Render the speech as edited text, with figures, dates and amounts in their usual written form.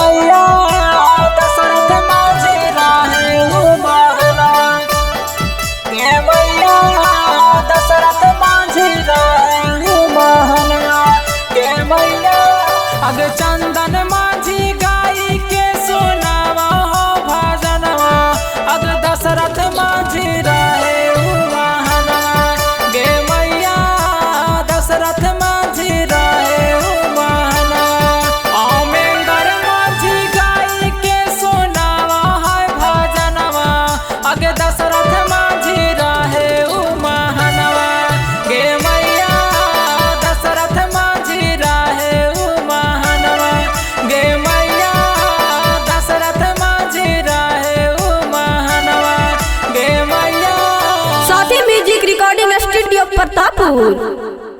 मैया दशरथ माझी रहे महला गे मैया दशरथ माझी रहे महला गे मैया अग चंदन माझी गाई के सुनावा हो भजनवा अग दशरथ माझी रहे महला गे मैया दशरथ माझी रहे महला आमेंगर माझी गाई के सुनावा है भजनवा अग दशरथ माझी रहे महनवा गे मैया दशरथ माझी रहे महनवा गे मैया दशरथ माझी रहे महनवा गे मैया। साथी म्यूजिक रिकॉर्डिंग स्टूडियो प्रतापपुर।